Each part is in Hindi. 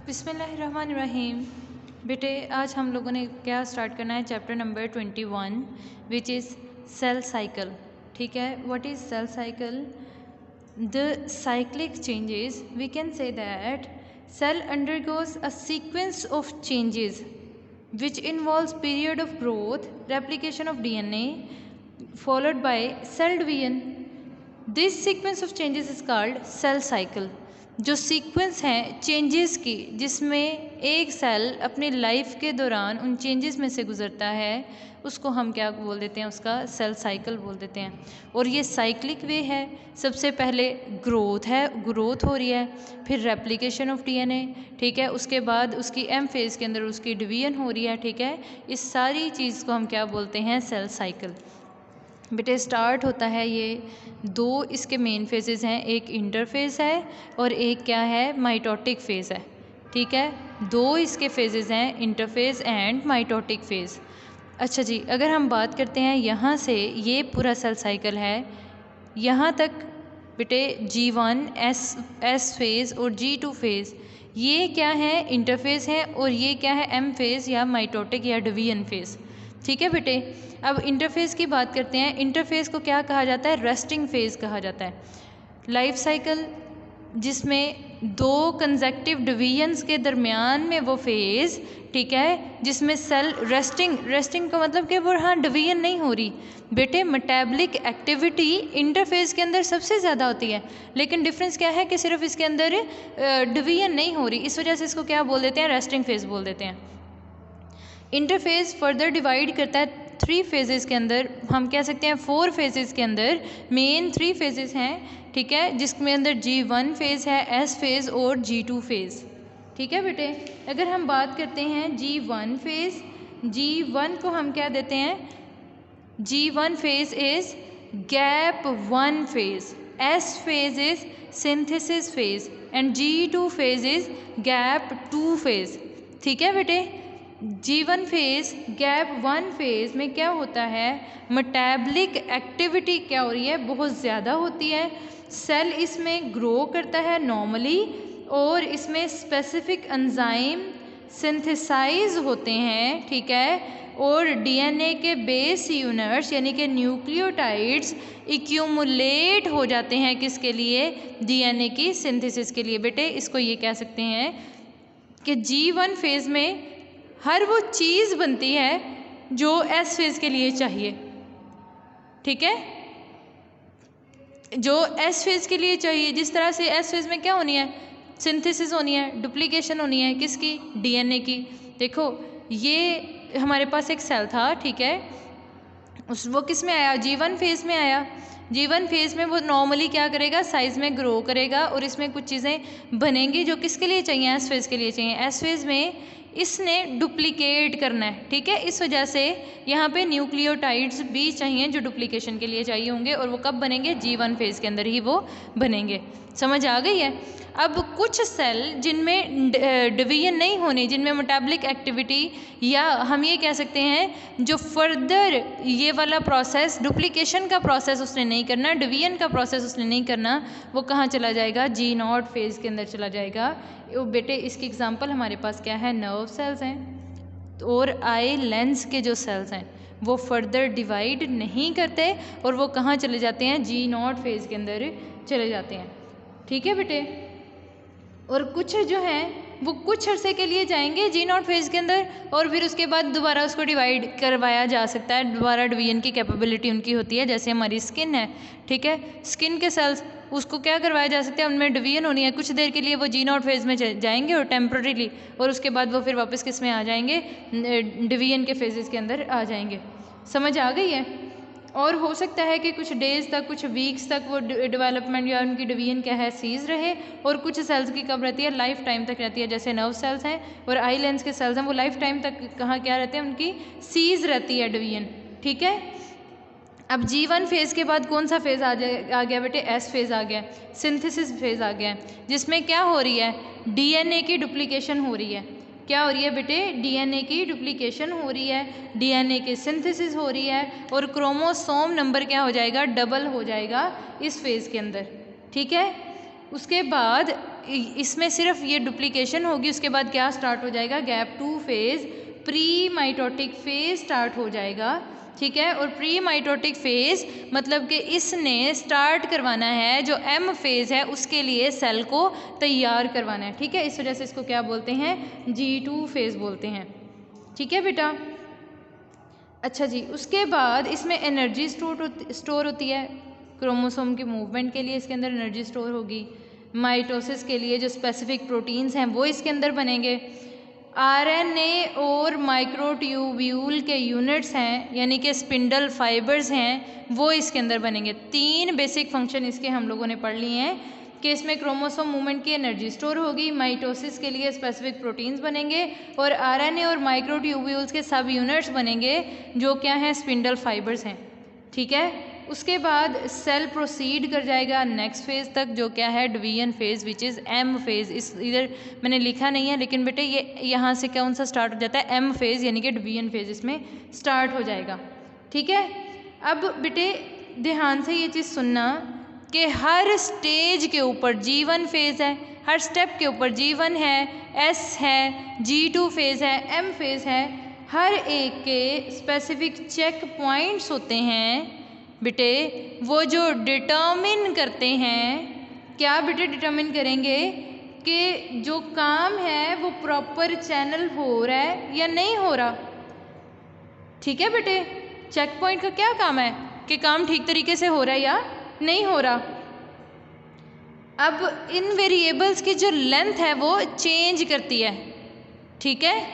बिस्मिल्लाहिर्रहमानिर्रहीम। बेटे आज हम लोगों ने क्या स्टार्ट करना है, chapter number 21 which is cell cycle. ठीक है, what is cell cycle? The cyclic changes, we can say that cell undergoes a sequence of changes which involves period of growth, replication of DNA followed by cell division. This sequence of changes is called cell cycle. जो सीक्वेंस हैं चेंजेस की, जिसमें एक सेल अपनी लाइफ के दौरान उन चेंजेस में से गुजरता है, उसको हम क्या बोल देते हैं? उसका सेल साइकिल बोल देते हैं। और ये साइक्लिक वे है। सबसे पहले ग्रोथ है, ग्रोथ हो रही है, फिर रेप्लिकेशन ऑफ डीएनए, ठीक है, उसके बाद उसकी एम फेज़ के अंदर उसकी डिवीजन हो रही है। ठीक है, इस सारी चीज़ को हम क्या बोलते हैं? Cell cycle. बेटे स्टार्ट होता है ये, दो इसके मेन फेजेस हैं, एक इंटरफेज है और एक क्या है? माइटोटिक फेज़ है। ठीक है, दो इसके फेजेस हैं, इंटरफेज एंड माइटोटिक फेज़। अच्छा जी, अगर हम बात करते हैं यहाँ से, ये पूरा सेल साइकिल है यहाँ तक बेटे G1 एस फेज़ और G2 फेज़, ये क्या है? इंटरफेज है, और ये क्या है? एम फेज़ या माइटोटिक या डिवीजन फेज़। ठीक है बेटे, अब इंटरफेज़ की बात करते हैं। इंटरफेज़ को क्या कहा जाता है? रेस्टिंग फेज़ कहा जाता है। लाइफ साइकिल जिसमें दो कंसेक्टिव डिवीजन्स के दरमियान में वो फेज़, ठीक है, जिसमें सेल रेस्टिंग का मतलब कि वो हाँ डिवीजन नहीं हो रही। बेटे मेटाबॉलिक एक्टिविटी इंटरफेज़ के अंदर सबसे ज़्यादा होती है, लेकिन डिफरेंस क्या है कि सिर्फ इसके अंदर डिवीजन नहीं हो रही, इस वजह से इसको क्या बोल देते हैं? रेस्टिंग फेज़ बोल देते हैं। इंटरफेज़ फर्दर डिवाइड करता है 3 फेजेस के अंदर, हम कह सकते हैं 4 फेजेस के अंदर मेन 3 फेजेस हैं। ठीक है, जिसमें अंदर G1 फेज़ है, S फेज़ और G2 फेज़। ठीक है बेटे, अगर हम बात करते हैं G1 फेज़, G1 को हम क्या देते हैं? G1 phase is gap 1 phase, S phase is synthesis phase and G2 phase is gap 2 phase. ठीक है बेटे, G1 फेज़ गैप 1 फेज़ में क्या होता है? मेटाबॉलिक एक्टिविटी क्या हो रही है? बहुत ज़्यादा होती है। सेल इसमें ग्रो करता है नॉर्मली, और इसमें स्पेसिफिक एंजाइम सिंथेसाइज होते हैं। ठीक है, और डीएनए के बेस यूनिट्स यानी कि न्यूक्लियोटाइड्स इक्यूमुलेट हो जाते हैं, किसके लिए? डीएनए की सिंथेसिस के लिए। बेटे इसको ये कह सकते हैं कि G1 फेज़ में हर वो चीज़ बनती है जो एस फेज़ के लिए चाहिए। ठीक है, जो एस फेज़ के लिए चाहिए, जिस तरह से एस फेज़ में क्या होनी है? सिंथेसिस होनी है, डुप्लीकेशन होनी है, किसकी? डीएनए की। देखो ये हमारे पास एक सेल था, ठीक है, वो किस में आया? G1 फेज़ में आया। G1 फेज़ में वो नॉर्मली क्या करेगा? साइज़ में ग्रो करेगा, और इसमें कुछ चीज़ें बनेंगी जो किसके लिए चाहिए? एस फेज़ के लिए चाहिए। एस फेज़ में इसने डुप्लीकेट करना है। ठीक है, इस वजह से यहाँ पे न्यूक्लियोटाइड्स भी चाहिए जो डुप्लीकेशन के लिए चाहिए होंगे, और वो कब बनेंगे? G1 फेज़ के अंदर ही वो बनेंगे। समझ आ गई है? अब कुछ सेल जिनमें डिवीजन नहीं होनी, जिनमें मेटाबॉलिक एक्टिविटी, या हम ये कह सकते हैं जो फर्दर ये वाला प्रोसेस, डुप्लीकेशन का प्रोसेस उसने नहीं करना, डिवीजन का प्रोसेस उसने नहीं करना, वो कहाँ चला जाएगा? G0 फेज़ के अंदर चला जाएगा। वो बेटे इसकी एग्जांपल हमारे पास क्या है? नर्व सेल्स हैं, और आई लेंस के जो सेल्स हैं वो फर्दर डिवाइड नहीं करते, और वो कहाँ चले जाते हैं? G0 फेज़ के अंदर चले जाते हैं। ठीक है बेटे, और कुछ जो हैं वो कुछ अरसे के लिए जाएंगे G0 फेज़ के अंदर, और फिर उसके बाद दोबारा उसको डिवाइड करवाया जा सकता है, दोबारा डिवीजन की कैपेबिलिटी उनकी होती है। जैसे हमारी स्किन है, ठीक है, स्किन के सेल्स, उसको क्या करवाया जा सकता है? उनमें डिवीजन होनी है, कुछ देर के लिए वो G0 फेज़ में जाएंगे और टेम्पररीली, और उसके बाद वो फिर वापस किस में आ जाएंगे? डिवीजन के फेजेस के अंदर आ जाएंगे। समझ आ गई है? और हो सकता है कि कुछ डेज़ तक, कुछ वीक्स तक वो डेवलपमेंट या उनकी डिवीजन क्या है? सीज रहे, और कुछ सेल्स की कब रहती है? लाइफ टाइम तक रहती है। जैसे नर्व सेल्स हैं और आई लेंस के सेल्स हैं, वो लाइफ टाइम तक कहाँ क्या रहते हैं? उनकी सीज रहती है डिवीजन। ठीक है, अब G1 फेज़ के बाद कौन सा फेज़ आ गया बेटे? एस फेज़ आ गया, सिंथेसिस फेज़ आ गया, जिसमें क्या हो रही है? डीएनए की डुप्लीकेशन हो रही है। क्या हो रही है बेटे? डीएनए की डुप्लीकेशन हो रही है, डीएनए की सिंथेसिस हो रही है, और क्रोमोसोम नंबर क्या हो जाएगा? डबल हो जाएगा इस फेज़ के अंदर। ठीक है, उसके बाद इसमें सिर्फ ये डुप्लीकेशन होगी, उसके बाद क्या स्टार्ट हो जाएगा, gap 2 phase, pre mitotic phase start हो जाएगा। ठीक है, और प्री माइटोटिक फेज मतलब कि इसने स्टार्ट करवाना है जो एम फेज है उसके लिए सेल को तैयार करवाना है। ठीक है, इस वजह से इसको क्या बोलते हैं, G2 फेज बोलते हैं। ठीक है बेटा। अच्छा जी, उसके बाद इसमें एनर्जी स्टोर होती है, क्रोमोसोम की मूवमेंट के लिए इसके अंदर एनर्जी स्टोर होगी। माइटोसिस के लिए जो स्पेसिफिक प्रोटीन्स हैं वो इसके अंदर बनेंगे। आरएनए और माइक्रोट्यूब्यूल के यूनिट्स हैं यानी कि स्पिंडल फाइबर्स हैं वो इसके अंदर बनेंगे। 3 बेसिक फंक्शन इसके हम लोगों ने पढ़ लिए हैं कि इसमें क्रोमोसोम मूवमेंट की एनर्जी स्टोर होगी, माइटोसिस के लिए स्पेसिफिक प्रोटीन्स बनेंगे और आरएनए और माइक्रोट्यूब्यूल्स के सब यूनिट्स बनेंगे जो क्या हैं, स्पिंडल फाइबर्स हैं। ठीक है, उसके बाद सेल प्रोसीड कर जाएगा नेक्स्ट फेज तक जो क्या है, division phase which is M phase. इस इधर मैंने लिखा नहीं है लेकिन बेटे ये यहाँ से कौन सा स्टार्ट हो जाता है, एम फेज यानी कि डिवीजन फेज इसमें स्टार्ट हो जाएगा। ठीक है, अब बेटे ध्यान से ये चीज़ सुनना कि हर स्टेज के ऊपर G1 फेज है, हर स्टेप के ऊपर G1 है, S है, G2 फेज है, M फेज है, हर एक के स्पेसिफिक चेक पॉइंट्स होते हैं बेटे, वो जो डिटर्मिन करते हैं, क्या बेटे डिटर्मिन करेंगे कि जो काम है वो प्रॉपर चैनल हो रहा है या नहीं हो रहा। ठीक है बेटे, चेक पॉइंट का क्या काम है कि काम ठीक तरीके से हो रहा है या नहीं हो रहा। अब इन वेरिएबल्स की जो लेंथ है वो चेंज करती है। ठीक है,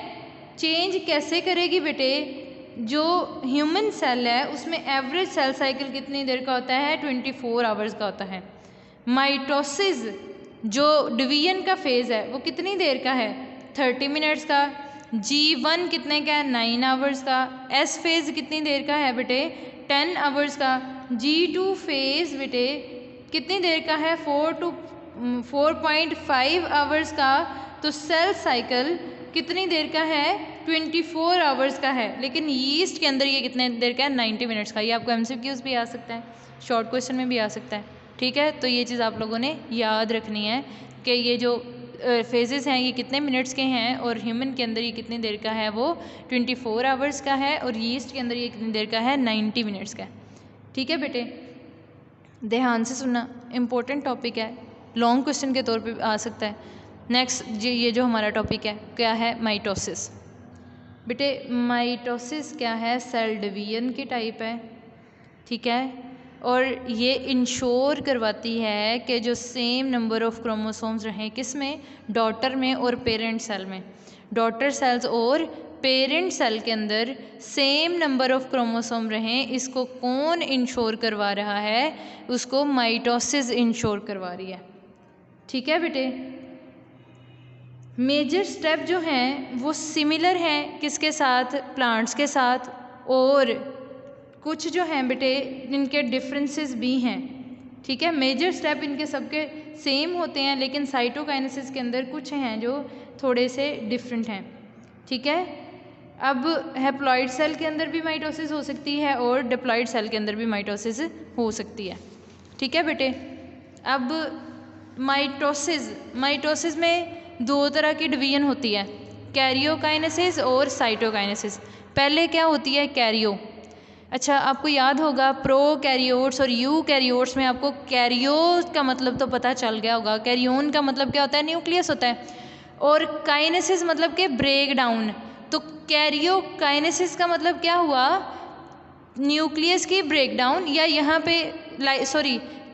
चेंज कैसे करेगी बेटे, जो ह्यूमन सेल है उसमें एवरेज सेल साइकिल कितनी देर का होता है, 24 आवर्स का होता है। माइटोसिस जो डिवीजन का फेज है वो कितनी देर का है, 30 मिनट्स का। G1 कितने का है, 9 आवर्स का। S फेज कितनी देर का है बेटे, 10 आवर्स का। G2 फेज बेटे कितनी देर का है, 4.5 आवर्स का। तो सेल साइकिल कितनी देर का है, 24 आवर्स का है। लेकिन यीस्ट के अंदर ये कितने देर का है, 90 मिनट्स का। ये आपको MCQs भी आ सकता है, शॉर्ट क्वेश्चन में भी आ सकता है। ठीक है, तो ये चीज़ आप लोगों ने याद रखनी है कि ये जो फेजेस हैं ये कितने मिनट्स के हैं और ह्यूमन के अंदर ये कितनी देर का है, वो 24 आवर्स का है और यीस्ट के अंदर ये कितनी देर का है, 90 मिनट्स का है। ठीक है बेटे, ध्यान से सुनना, इम्पोर्टेंट टॉपिक है, लॉन्ग क्वेश्चन के तौर पे आ सकता है। नेक्स्ट ये जो हमारा टॉपिक है क्या है, माइटोसिस। बेटे माइटोसिस क्या है, सेल डिवीजन की टाइप है। ठीक है, और ये इंश्योर करवाती है कि जो सेम नंबर ऑफ क्रोमोसोम्स रहें किस में, डॉटर में और पेरेंट सेल में। डॉटर सेल्स और पेरेंट सेल के अंदर सेम नंबर ऑफ क्रोमोसोम रहें, इसको कौन इंश्योर करवा रहा है, उसको माइटोसिस इंश्योर करवा रही है। ठीक है बेटे, मेजर स्टेप जो हैं वो सिमिलर हैं किसके साथ, प्लांट्स के साथ, और कुछ जो हैं बेटे इनके डिफरेंसेस भी हैं। ठीक है, मेजर स्टेप इनके सबके सेम होते हैं लेकिन साइटोकाइनेसिस के अंदर कुछ हैं जो थोड़े से डिफरेंट हैं। ठीक है, अब हैप्लॉइड सेल के अंदर भी माइटोसिस हो सकती है और डिप्लॉइड सेल के अंदर भी माइटोसिस हो सकती है। ठीक है बेटे, अब माइटोसिस में 2 तरह की डिवीजन होती है, कैरियोकाइनेसिस और साइटोकाइनेसिस। पहले क्या होती है, कैरियो। अच्छा, आपको याद होगा प्रो कैरियोट्स और यू कैरियोट्स में आपको कैरियो का मतलब तो पता चल गया होगा। कैरियोन का मतलब क्या होता है, न्यूक्लियस होता है, और काइनेसिस मतलब कि ब्रेक डाउन। तो कैरियोकाइनेसिस का मतलब क्या हुआ, न्यूक्लियस की ब्रेक डाउन, या यहाँ पे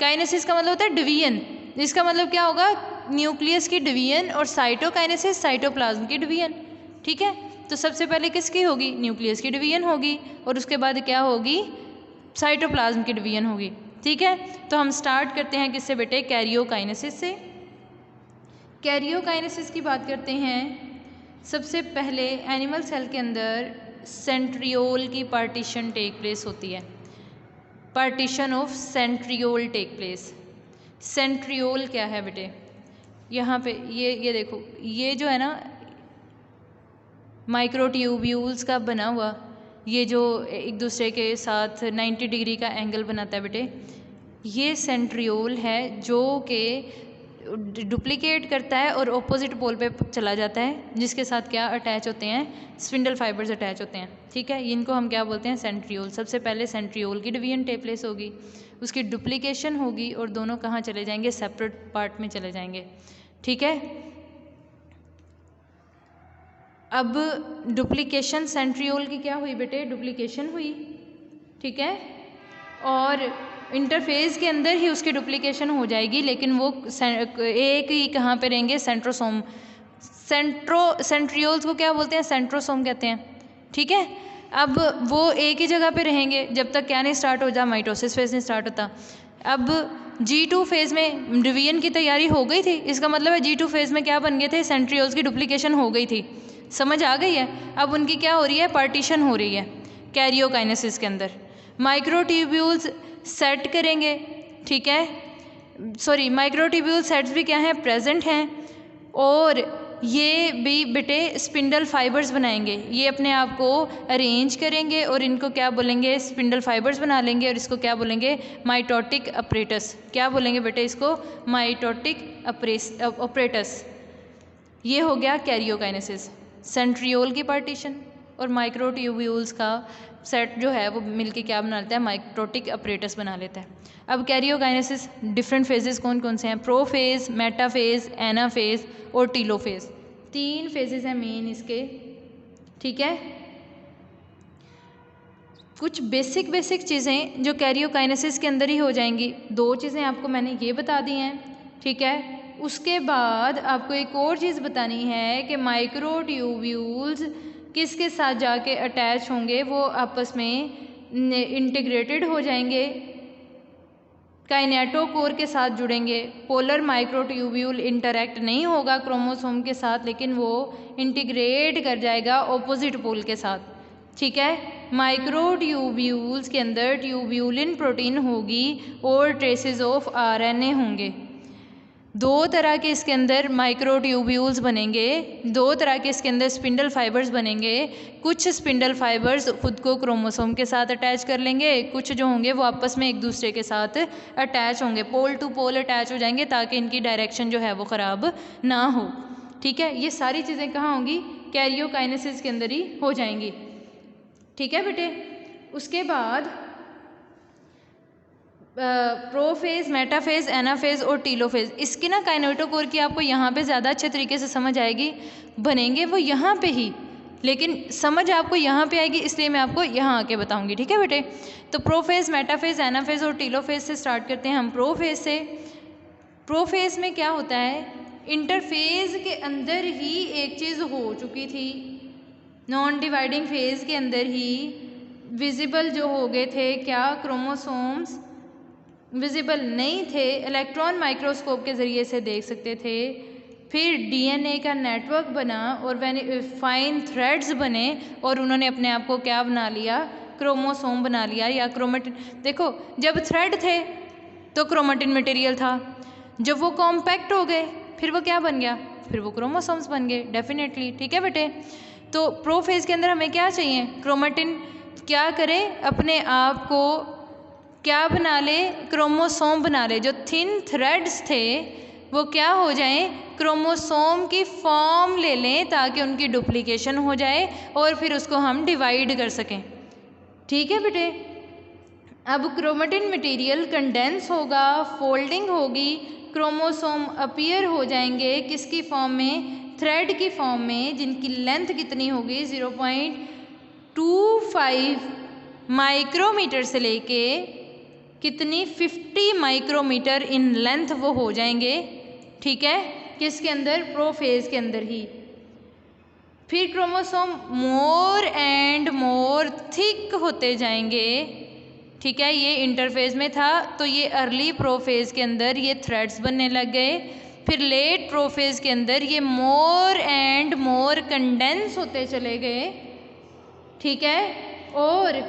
काइनेसिस का मतलब होता है डिवीजन। इसका मतलब क्या होगा, न्यूक्लियस की डिवीजन, और साइटोकाइनेसिस साइटोप्लाज्म की डिवीजन। ठीक है, तो सबसे पहले किसकी होगी, न्यूक्लियस की डिवीजन होगी, और उसके बाद क्या होगी, साइटोप्लाज्म की डिवीजन होगी। ठीक है, तो हम स्टार्ट करते हैं किससे बेटे, कैरियोकाइनेसिस से। कैरियोकाइनेसिस की बात करते हैं। सबसे पहले एनिमल सेल के अंदर सेंट्रियोल की पार्टीशन टेक प्लेस होती है, partition of centriole take place. Centriole क्या है बेटे, यहाँ पे ये देखो, ये जो है ना माइक्रोट्यूब्यूल्स का बना हुआ, ये जो एक दूसरे के साथ 90 डिग्री का एंगल बनाता है बेटे, ये सेंट्रियोल है जो कि डुप्लीकेट करता है और ऑपोजिट पोल पे चला जाता है, जिसके साथ क्या अटैच होते हैं, स्पिंडल फाइबर्स अटैच होते हैं। ठीक है, इनको हम क्या बोलते हैं, सेंट्रियोल। सबसे पहले सेंट्रियोल की डिवीजन टेक प्लेस होगी, उसकी डुप्लीकेशन होगी और दोनों कहाँ चले जाएंगे, सेपरेट पार्ट में चले जाएंगे। ठीक है, अब डुप्लीकेशन सेंट्रियोल की क्या हुई बेटे, डुप्लीकेशन हुई। ठीक है, और इंटरफेस के अंदर ही उसकी डुप्लीकेशन हो जाएगी, लेकिन वो एक ही कहाँ पे रहेंगे, सेंट्रोसोम। सेंट्रियोल्स को क्या बोलते हैं, सेंट्रोसोम कहते हैं। ठीक है, अब वो एक ही जगह पे रहेंगे जब तक क्या नहीं स्टार्ट हो जा, माइटोसिस फेज नहीं स्टार्ट होता। अब G2 फेज में डिवीजन की तैयारी हो गई थी, इसका मतलब है G2 फेज में क्या बन गए थे, सेंट्रियोल्स की डुप्लीकेशन हो गई थी। समझ आ गई है? अब उनकी क्या हो रही है, पार्टीशन हो रही है कैरियोकाइनेसिस के अंदर। माइक्रोट्यूब्यूल्स सेट करेंगे। ठीक है, सॉरी, माइक्रोट्यूब्यूल सेट्स भी क्या हैं, प्रेजेंट हैं, और ये भी बेटे स्पिंडल फाइबर्स बनाएंगे। ये अपने आप को अरेंज करेंगे और इनको क्या बोलेंगे, स्पिंडल फाइबर्स बना लेंगे, और इसको क्या बोलेंगे, माइटोटिक अपरेटस। क्या बोलेंगे बेटे इसको, माइटोटिक अपरेटस। ये हो गया कैरियोकाइनेसिस। सेंट्रियोल की पार्टीशन और माइक्रोट्यूब्यूल्स का सेट जो है वो मिलके क्या बना लेता है, माइटोटिक अपरेटस बना लेता है। अब कैरियोकाइनेसिस डिफरेंट फेजेस कौन कौन से हैं, प्रोफेज, मेटाफेज, एनाफेज और टीलोफेज। 3 फेजेस हैं मेन इसके। ठीक है, कुछ बेसिक चीज़ें जो कैरियोकाइनेसिस के अंदर ही हो जाएंगी। 2 चीज़ें आपको मैंने ये बता दी हैं। ठीक है, उसके बाद आपको एक और चीज़ बतानी है कि माइक्रोट्यूब्यूल्स किसके साथ जाके अटैच होंगे, वो आपस में इंटीग्रेटेड हो जाएंगे, काइनेटोकोर के साथ जुड़ेंगे। पोलर माइक्रोट्यूब्यूल इंटरैक्ट नहीं होगा क्रोमोसोम के साथ, लेकिन वो इंटीग्रेट कर जाएगा ऑपोजिट पोल के साथ। ठीक है, माइक्रोट्यूब्यूल्स के अंदर ट्यूब्यूलिन प्रोटीन होगी और ट्रेसेस ऑफ आरएनए होंगे। 2 तरह के इसके अंदर माइक्रोट्यूब्यूल्स बनेंगे, 2 तरह के इसके अंदर स्पिंडल फाइबर्स बनेंगे। कुछ स्पिंडल फाइबर्स खुद को क्रोमोसोम के साथ अटैच कर लेंगे, कुछ जो होंगे वो आपस में एक दूसरे के साथ अटैच होंगे, पोल टू पोल अटैच हो जाएंगे, ताकि इनकी डायरेक्शन जो है वो ख़राब ना हो। ठीक है, ये सारी चीज़ें कहाँ होंगी, कैरियोकाइनेसिस के अंदर ही हो जाएंगी। ठीक है बेटे, उसके बाद प्रोफेज, मेटाफेज, एनाफेज और टीलोफेज। इसकी ना काइनेटोकोर की आपको यहाँ पे ज़्यादा अच्छे तरीके से समझ आएगी, बनेंगे वो यहाँ पे ही, लेकिन समझ आपको यहाँ पे आएगी, इसलिए मैं आपको यहाँ आके बताऊँगी। ठीक है बेटे, तो प्रोफेज, मेटाफेज, एनाफेज और टीलोफेज से स्टार्ट करते हैं हम। प्रोफेज से, प्रोफेज में क्या होता है, इंटरफेज के अंदर ही एक चीज़ हो चुकी थी, नॉन डिवाइडिंग फेज के अंदर ही विजिबल जो हो गए थे, क्या क्रोमोसोम्स विजिबल नहीं थे, इलेक्ट्रॉन माइक्रोस्कोप के ज़रिए से देख सकते थे। फिर डीएनए का नेटवर्क बना और फाइन थ्रेड्स बने, और उन्होंने अपने आप को क्या बना लिया, क्रोमोसोम बना लिया या क्रोमेटिन। देखो, जब थ्रेड थे तो क्रोमेटिन मटेरियल था, जब वो कॉम्पैक्ट हो गए फिर वो क्या बन गया, फिर वो क्रोमोसोम्स बन गए डेफिनेटली। ठीक है बेटे, तो प्रोफेज के अंदर हमें क्या चाहिए, क्रोमेटिन क्या करे, अपने आप को क्या बना ले, क्रोमोसोम बना ले। जो थिन थ्रेड्स थे वो क्या हो जाएं, क्रोमोसोम की फॉर्म ले लें, ताकि उनकी डुप्लीकेशन हो जाए और फिर उसको हम डिवाइड कर सकें। ठीक है बेटे, अब क्रोमेटिन मटेरियल कंडेंस होगा, फोल्डिंग होगी, क्रोमोसोम अपीयर हो जाएंगे किसकी फॉर्म में, थ्रेड की फॉर्म में, जिनकी लेंथ कितनी होगी 0.25 माइक्रोमीटर से लेके कितनी 50 माइक्रोमीटर इन लेंथ वो हो जाएंगे। ठीक है, किसके अंदर, प्रोफेज के अंदर ही। फिर chromosome more and more thick होते जाएंगे। ठीक है, ये इंटरफेज में था, तो ये अर्ली प्रोफेज के अंदर ये थ्रेड्स बनने लग गए। फिर लेट प्रोफेज के अंदर ये मोर एंड मोर कंडेंस होते चले गए। ठीक है, और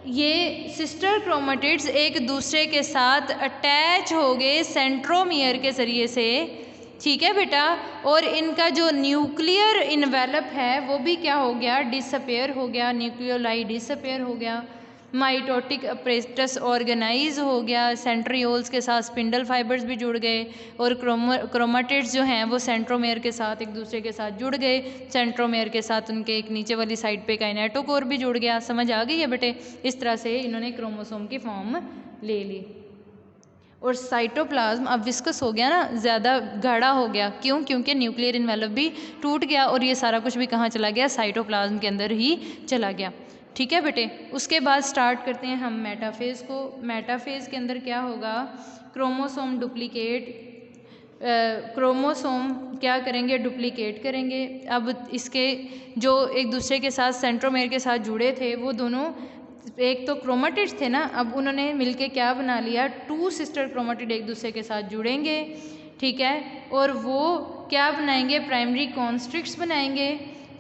ये सिस्टर क्रोमेटिड्स एक दूसरे के साथ अटैच हो गए सेंट्रोमियर के ज़रिए से। ठीक है बेटा, और इनका जो न्यूक्लियर इन्वेलप है वो भी क्या हो गया, डिसअपेयर हो गया, न्यूक्लियोलाई डिसअपेयर हो गया। माइटोटिक अपरेटस ऑर्गेनाइज हो गया, सेंट्रियोल्स के साथ स्पिंडल फाइबर्स भी जुड़ गए, और क्रोमेटिड्स जो हैं वो सेंट्रोमेयर के साथ एक दूसरे के साथ जुड़ गए, सेंट्रोमेयर के साथ उनके एक नीचे वाली साइड पे काइनेटोकोर भी जुड़ गया। समझ आ गई है बेटे? इस तरह से इन्होंने क्रोमोसोम की फॉर्म ले ली। और साइटोप्लाज्म अब विस्कस हो गया ना, ज़्यादा गाढ़ा हो गया। क्यों? क्योंकि न्यूक्लियर इन्वेलप भी टूट गया और ये सारा कुछ भी कहाँ चला गया? साइटोप्लाज्म के अंदर ही चला गया। ठीक है बेटे? उसके बाद स्टार्ट करते हैं हम मेटाफेज को। मेटाफेज के अंदर क्या होगा? क्रोमोसोम डुप्लीकेट, क्रोमोसोम क्या करेंगे? डुप्लीकेट करेंगे। अब इसके जो एक दूसरे के साथ सेंट्रोमेयर के साथ जुड़े थे वो दोनों, एक तो क्रोमेटिड्स थे ना, अब उन्होंने मिलके क्या बना लिया? 2 सिस्टर क्रोमेटिड एक दूसरे के साथ जुड़ेंगे। ठीक है? और वो क्या बनाएंगे? प्राइमरी कॉन्स्ट्रिक्ट्स बनाएंगे।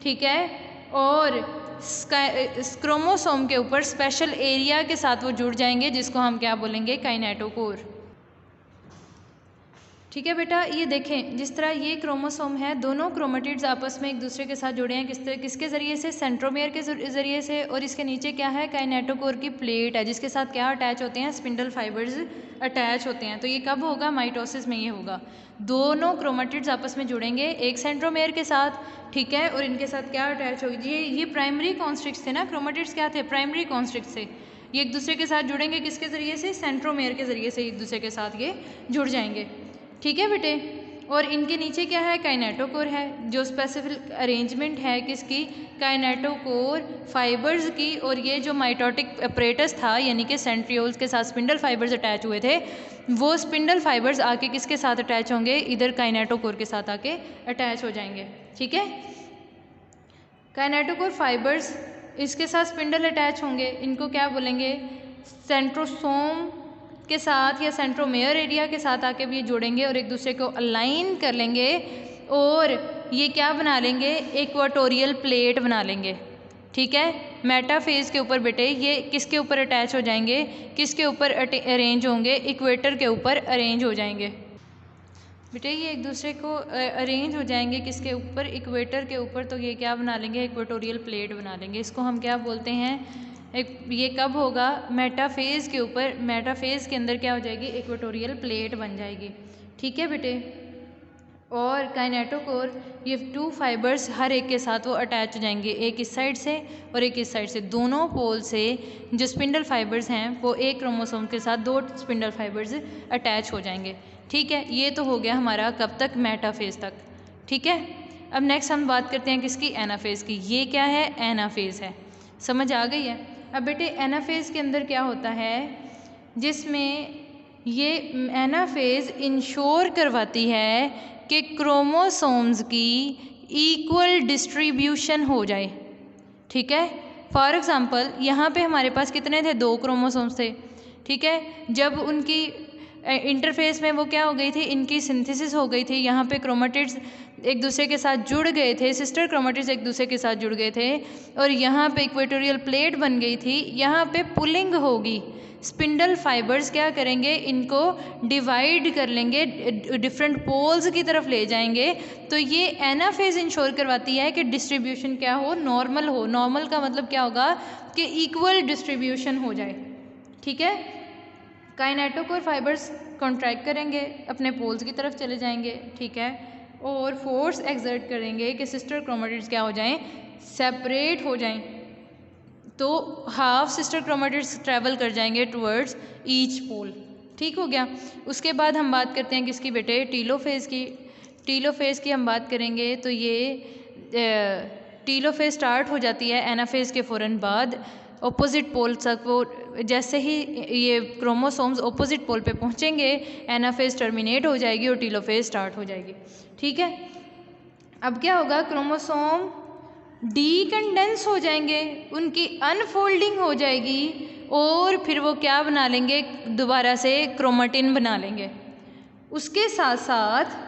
ठीक है? और क्रोमोसोम के ऊपर स्पेशल एरिया के साथ वो जुड़ जाएंगे जिसको हम क्या बोलेंगे? काइनेटोकोर। ठीक है बेटा? ये देखें, जिस तरह ये क्रोमोसोम है, दोनों क्रोमेटिड्स आपस में एक दूसरे के साथ जुड़े हैं। किसके ज़रिए से? सेंट्रोमेयर के ज़रिए से। और इसके नीचे क्या है? काइनेटोकोर की प्लेट है जिसके साथ क्या अटैच होते हैं? स्पिंडल फाइबर्स अटैच होते हैं। तो ये कब होगा? माइटोसिस में ये होगा। दोनों क्रोमेटिड्स आपस में जुड़ेंगे एक सेंट्रोमेयर के साथ। ठीक है? और इनके साथ क्या अटैच होगी? ये प्राइमरी कॉन्स्ट्रिक्ट्स थे ना, क्रोमेटिड्स क्या थे? प्राइमरी कॉन्स्ट्रिक्ट्स थे। ये एक दूसरे के साथ जुड़ेंगे किसके ज़रिए से? सेंट्रोमेयर के ज़रिए से एक दूसरे के साथ ये जुड़ जाएंगे। ठीक है बेटे? और इनके नीचे क्या है? काइनेटोकोर है, जो स्पेसिफिक अरेंजमेंट है किसकी? काइनेटोकोर फाइबर्स की। और ये जो माइटोटिक अपरेटस था, यानी कि सेंट्रियोल्स के साथ स्पिंडल फाइबर्स अटैच हुए थे, वो स्पिंडल फाइबर्स आके किसके साथ अटैच होंगे? इधर काइनेटोकोर के साथ आके अटैच हो जाएंगे। ठीक है? काइनेटोकोर फाइबर्स इसके साथ स्पिंडल अटैच होंगे, इनको क्या बोलेंगे? सेंट्रोसोम के साथ या सेंट्रोमेयर एरिया के साथ आके भी जुड़ेंगे और एक दूसरे को अलाइन कर लेंगे और ये क्या बना लेंगे? इक्वाटोरियल प्लेट बना लेंगे। ठीक है? मेटाफेज के ऊपर बेटे ये किसके ऊपर अटैच हो जाएंगे? किसके ऊपर अरेंज होंगे? इक्वेटर के ऊपर अरेंज हो जाएंगे। बेटे ये एक दूसरे को अरेंज हो जाएंगे किसके ऊपर? इक्वेटर के ऊपर। तो ये क्या बना लेंगे? इक्वेटोरियल प्लेट बना लेंगे। इसको हम क्या बोलते हैं? ये कब होगा? मेटाफेज के ऊपर। मेटाफेज के अंदर क्या हो जाएगी? इक्वेटोरियल प्लेट बन जाएगी। ठीक है बेटे? और काइनेटोकोर, ये 2 फाइबर्स हर एक के साथ वो अटैच हो जाएंगे, एक इस साइड से और एक इस साइड से। दोनों पोल से जो स्पिंडल फाइबर्स हैं वो एक क्रोमोसोम के साथ 2 स्पिंडल फाइबर्स अटैच हो जाएंगे। ठीक है? ये तो हो गया हमारा कब तक? मेटाफेज तक। ठीक है? अब नेक्स्ट हम बात करते हैं किसकी? एनाफेज की। ये क्या है? एनाफेज है। समझ आ गई है? अब बेटे एनाफेज के अंदर क्या होता है? जिसमें ये एनाफेज इंश्योर करवाती है कि क्रोमोसोम्स की इक्वल डिस्ट्रीब्यूशन हो जाए। ठीक है? फॉर एग्ज़ाम्पल यहाँ पे हमारे पास कितने थे? 2 क्रोमोसोम्स थे। ठीक है? जब उनकी इंटरफेस में वो क्या हो गई थी? इनकी सिंथेसिस हो गई थी। यहाँ पे क्रोमेटिड्स एक दूसरे के साथ जुड़ गए थे, सिस्टर क्रोमेटिड्स एक दूसरे के साथ जुड़ गए थे और यहाँ पे इक्वेटोरियल प्लेट बन गई थी। यहाँ पे पुलिंग होगी, स्पिंडल फाइबर्स क्या करेंगे? इनको डिवाइड कर लेंगे, डिफरेंट पोल्स की तरफ ले जाएंगे। तो ये एनाफेज इंश्योर करवाती है कि डिस्ट्रीब्यूशन क्या हो? नॉर्मल हो। नॉर्मल का मतलब क्या होगा? कि इक्वल डिस्ट्रीब्यूशन हो जाए। ठीक है? काइनेटोकोर फाइबर्स कॉन्ट्रैक्ट करेंगे, अपने पोल्स की तरफ चले जाएंगे। ठीक है? और फोर्स एक्सर्ट करेंगे कि सिस्टर क्रोमेटिड्स क्या हो जाएं? सेपरेट हो जाएं। तो हाफ सिस्टर क्रोमेटिड्स ट्रैवल कर जाएंगे टुवर्ड्स ईच पोल। ठीक हो गया? उसके बाद हम बात करते हैं किसकी बेटे? टीलोफेज की। टीलोफेज की हम बात करेंगे तो ये टीलोफेज स्टार्ट हो जाती है एनाफेज के फ़ौरन बाद। ऑपोजिट पोल तक वो जैसे ही ये क्रोमोसोम्स ऑपोजिट पोल पे पहुंचेंगे, एनाफेज टर्मिनेट हो जाएगी और टीलोफेज स्टार्ट हो जाएगी। ठीक है? अब क्या होगा? क्रोमोसोम डीकंडेंस हो जाएंगे, उनकी अनफोल्डिंग हो जाएगी और फिर वो क्या बना लेंगे? दोबारा से क्रोमेटिन बना लेंगे। उसके साथ साथ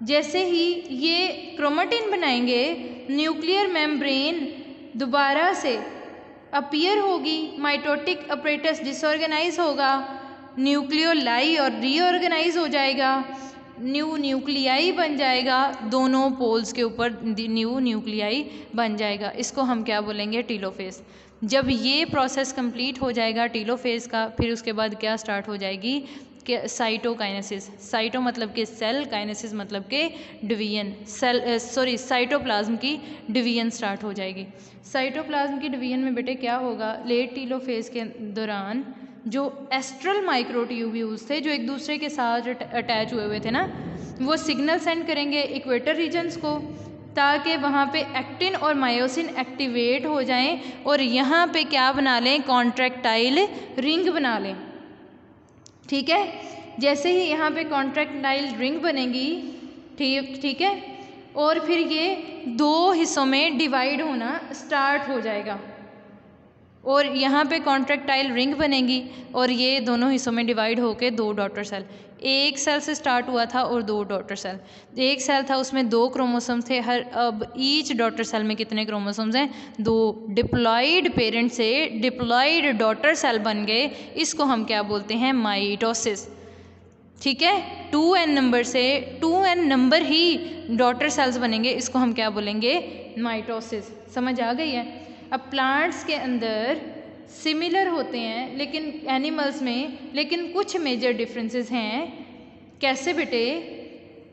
जैसे ही ये क्रोमेटिन बनाएंगे, न्यूक्लियर मेम्ब्रेन दोबारा से अपीयर होगी, माइटोटिक अपरेटस डिसऑर्गेनाइज होगा, न्यूक्लियोलाई और रीऑर्गेनाइज हो जाएगा, न्यू न्यूक्लियाई बन जाएगा, दोनों पोल्स के ऊपर न्यू न्यूक्लियाई बन जाएगा। इसको हम क्या बोलेंगे? टीलोफेज। जब ये प्रोसेस कंप्लीट हो जाएगा टीलोफेज का, फिर उसके बाद क्या स्टार्ट हो जाएगी कि साइटोकाइनेसिस। साइटो मतलब कि सेल, काइनेसिस मतलब कि डिवीजन, साइटोप्लाज्म की डिवीजन स्टार्ट हो जाएगी। साइटोप्लाज्म की डिवीजन में बेटे क्या होगा, लेट टीलोफेज के दौरान जो एस्ट्रल माइक्रोट्यूब्यूल्स थे जो एक दूसरे के साथ अटैच हुए थे ना, वो सिग्नल सेंड करेंगे इक्वेटर रीजन्स को, ताकि वहाँ पे एक्टिन और मायोसिन एक्टिवेट हो जाएं और यहाँ पे क्या बना लें, कॉन्ट्रैक्टाइल रिंग बना लें। ठीक है, जैसे ही यहाँ पे कॉन्ट्रैक्टाइल रिंग बनेगी, ठीक है, और फिर ये दो हिस्सों में डिवाइड होना स्टार्ट हो जाएगा और यहाँ पे कॉन्ट्रैक्टाइल रिंग बनेगी और ये दोनों हिस्सों में डिवाइड होके दो डॉटर सेल, एक सेल से स्टार्ट हुआ था और दो डॉटर सेल, एक सेल था उसमें 2 क्रोमोसोम्स थे हर, अब ईच डॉटर सेल में कितने क्रोमोसोम्स हैं, 2। डिप्लॉइड पेरेंट से डिप्लॉइड डॉटर सेल बन गए, इसको हम क्या बोलते हैं, माइटोसिस। ठीक है, 2n नंबर से 2n नंबर ही डॉटर सेल्स बनेंगे, इसको हम क्या बोलेंगे, माइटोसिस। समझ आ गई है। अब प्लांट्स के अंदर सिमिलर होते हैं लेकिन एनिमल्स में, लेकिन कुछ मेजर डिफरेंसेस हैं। कैसे बेटे,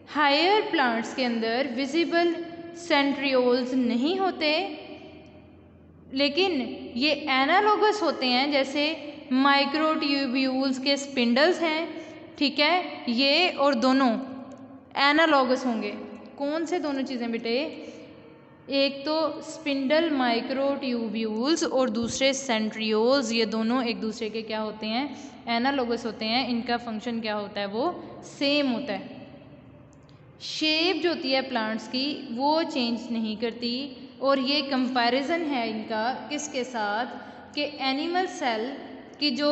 हायर प्लांट्स के अंदर विजिबल सेंट्रियोल्स नहीं होते, लेकिन ये एनालोगस होते हैं, जैसे माइक्रोट्यूब्यूल्स के स्पिंडल्स हैं। ठीक है, ये और दोनों एनालोगस होंगे। कौन से दोनों चीज़ें बेटे, एक तो स्पिंडल माइक्रोट्यूब्यूल्स और दूसरे सेंट्रियोल्स, ये दोनों एक दूसरे के क्या होते हैं, एनालोगस होते हैं। इनका फंक्शन क्या होता है, वो सेम होता है। शेप जो होती है प्लांट्स की वो चेंज नहीं करती, और ये कंपैरिजन है इनका किसके साथ, कि एनिमल सेल की जो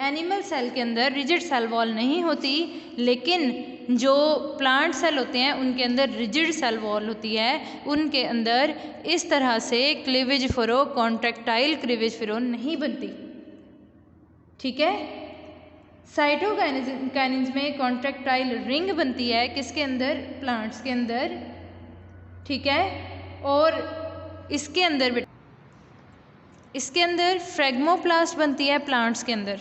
एनिमल सेल के अंदर रिजिड सेल वॉल नहीं होती, लेकिन जो प्लांट सेल होते हैं उनके अंदर रिजिड सेल वॉल होती है। उनके अंदर इस तरह से cleavage furrow, contractile cleavage furrow नहीं बनती। ठीक है, साइटोकाइनेसिस में कॉन्ट्रैक्टाइल रिंग बनती है, किसके अंदर, प्लांट्स के अंदर। ठीक है, और इसके अंदर फ्रेगमोप्लास्ट बनती है प्लांट्स के अंदर।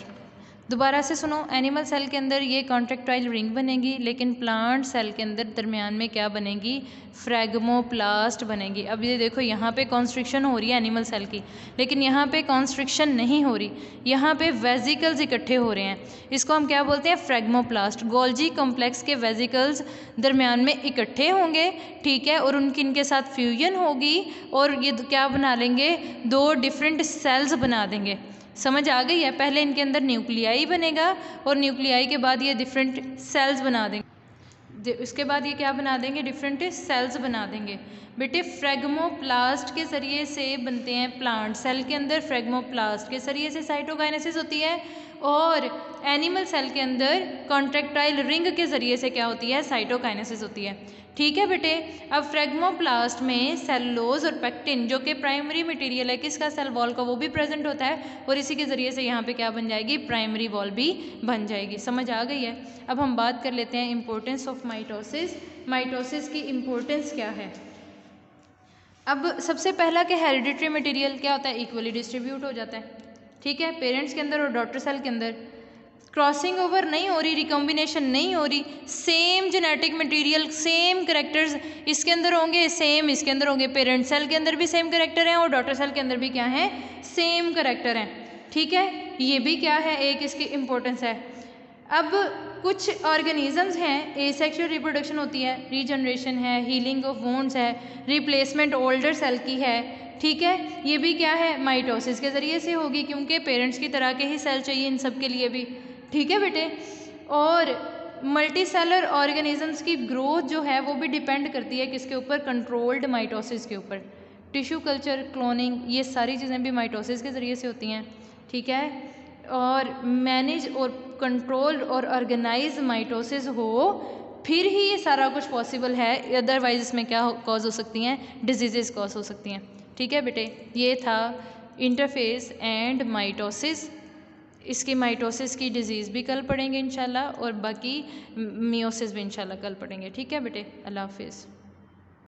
दोबारा से सुनो, एनिमल सेल के अंदर ये कॉन्ट्रैक्टाइल रिंग बनेगी, लेकिन प्लांट सेल के अंदर दरमियान में क्या बनेगी, फ्रेगमोप्लास्ट बनेगी। अब ये देखो, यहाँ पे कॉन्स्ट्रिक्शन हो रही है एनिमल सेल की, लेकिन यहाँ पे कॉन्स्ट्रिक्शन नहीं हो रही, यहाँ पे वेजिकल्स इकट्ठे हो रहे हैं। इसको हम क्या बोलते हैं, फ्रेगमोप्लास्ट। गोल्जी कॉम्प्लेक्स के वेजिकल्स दरमियान में इकट्ठे होंगे, ठीक है, और इनके साथ फ्यूजन होगी और ये क्या बना लेंगे, 2 डिफरेंट सेल्स बना देंगे। समझ आ गई है। पहले इनके अंदर न्यूक्लियाई बनेगा और न्यूक्लियाई के बाद ये डिफरेंट सेल्स बना देंगे, उसके बाद ये क्या बना देंगे, डिफरेंट सेल्स बना देंगे। बेटे फ्रेगमोप्लास्ट के ज़रिए से बनते हैं प्लांट सेल के अंदर, फ्रेगमोप्लास्ट के ज़रिए से साइटोकाइनेसिस होती है, और एनिमल सेल के अंदर कॉन्ट्रैक्टाइल रिंग के ज़रिए से क्या होती है, साइटोकाइनेसिस होती है। ठीक है बेटे, अब फ्रेगमोप्लास्ट में सेलुलोज और पेक्टिन जो कि प्राइमरी मटेरियल है किसका, सेल वॉल का, वो भी प्रेजेंट होता है, और इसी के ज़रिए से यहाँ पे क्या बन जाएगी, प्राइमरी वॉल भी बन जाएगी। समझ आ गई है। अब हम बात कर लेते हैं इम्पोर्टेंस ऑफ माइटोसिस। माइटोसिस की इम्पोर्टेंस क्या है। अब सबसे पहला कि हेरिडिटरी मटेरियल क्या होता है, इक्वली डिस्ट्रीब्यूट हो जाता है। ठीक है, पेरेंट्स के अंदर और डॉटर सेल के अंदर क्रॉसिंग ओवर नहीं हो रही, रिकॉम्बिनेशन नहीं हो रही, same genetic material, same characters इसके अंदर होंगे, सेम इसके अंदर होंगे। पेरेंट सेल के अंदर भी सेम करेक्टर हैं और डॉटर सेल के अंदर भी क्या है, सेम करेक्टर हैं। ठीक है, ये भी क्या है, एक इसकी इम्पोर्टेंस है। अब कुछ ऑर्गेनिजम्स हैं, एसेक्सुअल रिप्रोडक्शन होती है, रीजनरेशन है, हीलिंग ऑफ वोन्ड्स है, रिप्लेसमेंट ओल्डर सेल की है। ठीक है, ये भी क्या है, माइटोसिस के ज़रिए से होगी, क्योंकि पेरेंट्स की तरह के ही सेल चाहिए इन सब के लिए भी। ठीक है बेटे, और मल्टी सेलर ऑर्गेनिजम्स की ग्रोथ जो है वो भी डिपेंड करती है किसके ऊपर, कंट्रोल्ड माइटोसिस के ऊपर। टिश्यू कल्चर, क्लोनिंग, ये सारी चीज़ें भी माइटोसिस के ज़रिए से होती हैं। ठीक है, और मैनेज और कंट्रोल और ऑर्गेनाइज माइटोसिस हो, फिर ही ये सारा कुछ पॉसिबल है, अदरवाइज इसमें क्या कॉज हो सकती हैं, डिजीज़ कॉज हो सकती हैं। ठीक है बेटे, ये था इंटरफेस एंड माइटोसिस। इसकी माइटोसिस की डिज़ीज़ भी कल पढ़ेंगे इंशाल्लाह, और बाकी मियोसिस भी इंशाल्लाह कल पढ़ेंगे। ठीक है बेटे, अल्लाह हाफिज़।